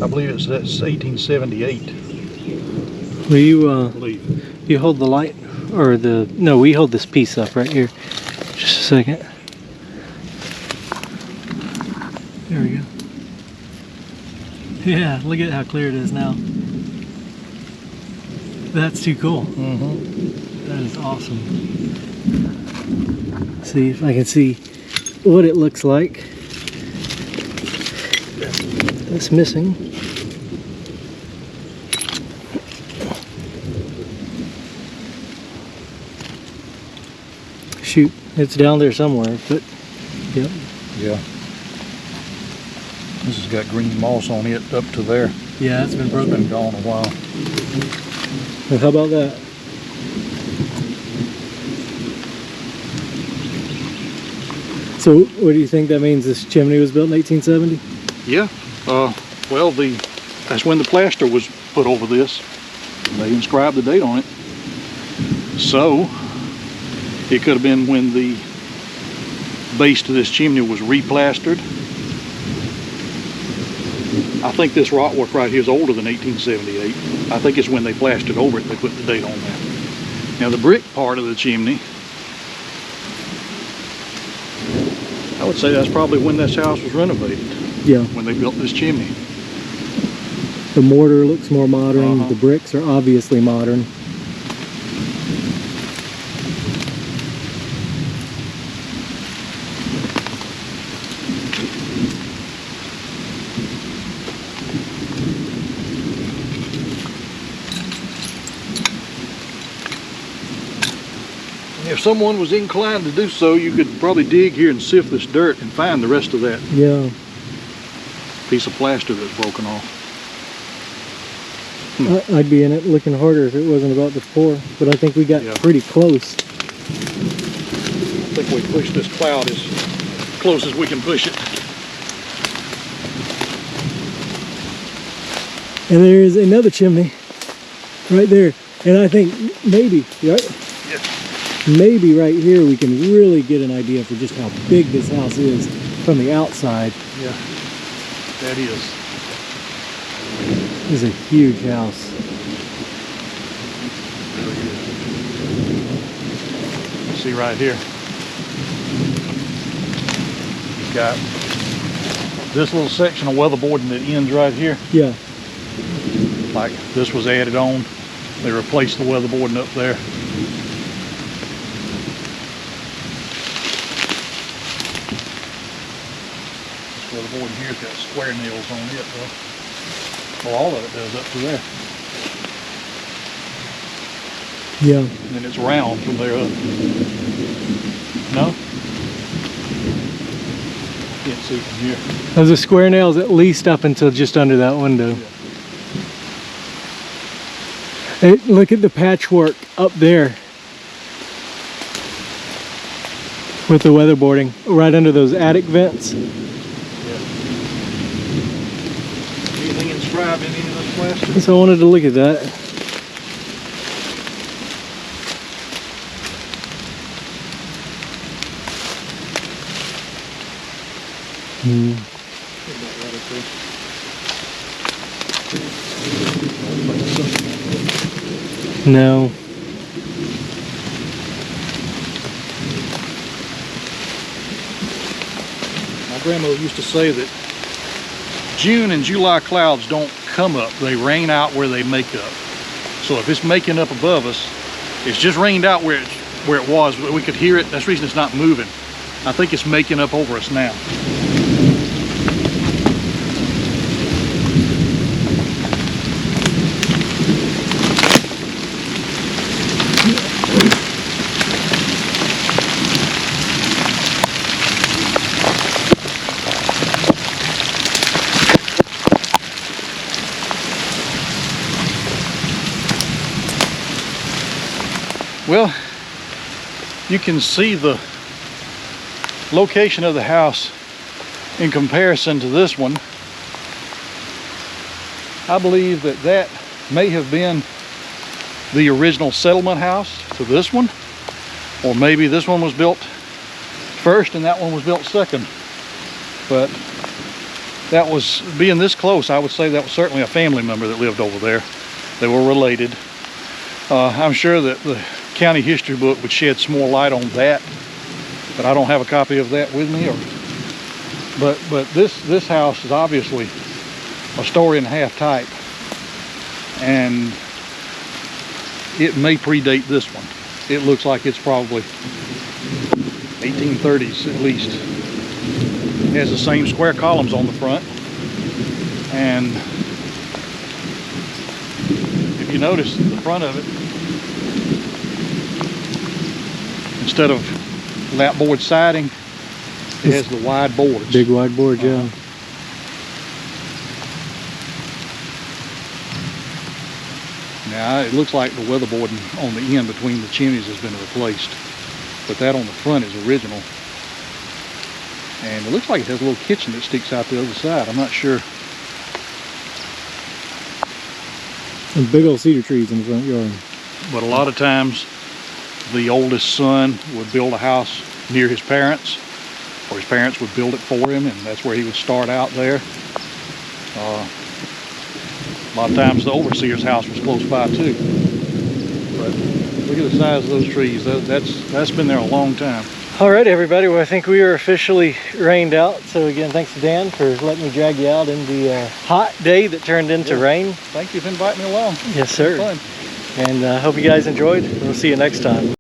S2: I believe that's 1878.
S1: Will you
S2: I believe.
S1: you hold the light, or the, no, we hold this piece up right here. Just a second. There we go. Yeah, look at how clear it is now. That's too cool.
S2: Mm-hmm.
S1: That is awesome. See if I can see what it looks like. That's missing. Shoot, it's down there somewhere, but yep.
S2: Yeah. This has got green moss on it up to there.
S1: Yeah, it's been
S2: It's
S1: broken.
S2: been gone a while.
S1: Well, how about that? So, what do you think that means? This chimney was built in 1870?
S2: Yeah. Well, that's when the plaster was put over this. They inscribed the date on it. So, it could have been when the base to this chimney was replastered. I think this rock work right here is older than 1878. I think it's when they plastered over it, they put the date on there. Now the brick part of the chimney, I would say that's probably when this house was renovated,
S1: Yeah.
S2: when they built this chimney.
S1: The mortar looks more modern.
S2: Uh-huh.
S1: The bricks are obviously modern.
S2: If someone was inclined to do so, you could probably dig here and sift this dirt and find the rest of that
S1: Yeah.
S2: piece of plaster that's broken off.
S1: I'd be in it looking harder if it wasn't about to pour, but I think we got
S2: Yeah.
S1: pretty close.
S2: I think we pushed this cloud as close as we can push it.
S1: And there is another chimney right there. And I think maybe, right?
S2: Yeah.
S1: Maybe right here we can really get an idea for just how big this house is from the outside.
S2: Yeah, that is.
S1: This is a huge house.
S2: See right here. You've got this little section of weatherboarding that ends right here.
S1: Yeah.
S2: Like this was added on. They replaced the weatherboarding up there. This weatherboarding here's got square nails on it though. Well, all of it does up to there.
S1: Yeah.
S2: And then it's round from there up. No? Can't see from here.
S1: Those are square nails at least up until just under that window.
S2: Yeah.
S1: Hey, look at the patchwork up there with the weatherboarding right under those attic vents.
S2: Anything inscribed in any of this plaster?
S1: So I wanted to look at that. Hmm. No.
S2: My grandmother used to say that June and July clouds don't come up, they rain out where they make up. So if it's making up above us, it's just rained out where it was, but we could hear it. That's the reason it's not moving. I think it's making up over us now. Well, you can see the location of the house in comparison to this one. I believe that that may have been the original settlement house to this one, or maybe this one was built first and that one was built second. But that was, being this close, I would say that was certainly a family member that lived over there. They were related. I'm sure that the county history book would shed some more light on that, but I don't have a copy of that with me. But this house is obviously a story and a half type, and it may predate this one. It looks like it's probably 1830s at least. It has the same square columns on the front, and if you notice the front of it, instead of lap board siding, it has the wide boards.
S1: Big wide boards, yeah.
S2: Now it looks like the weatherboarding on the end between the chimneys has been replaced, but that on the front is original. And it looks like it has a little kitchen that sticks out the other side. I'm not sure.
S1: And big old cedar trees in the front yard.
S2: But a lot of times the oldest son would build a house near his parents, or his parents would build it for him, and that's where he would start out there. A lot of times the overseer's house was close by too. But look at the size of those trees. That's been there a long time.
S1: All right, everybody. Well, I think we are officially rained out. So again, thanks to Dan for letting me drag you out in the hot day that turned into rain.
S2: Thank you for inviting me along.
S1: Yes, sir.
S2: Fun.
S1: And hope you guys enjoyed. We'll see you next time.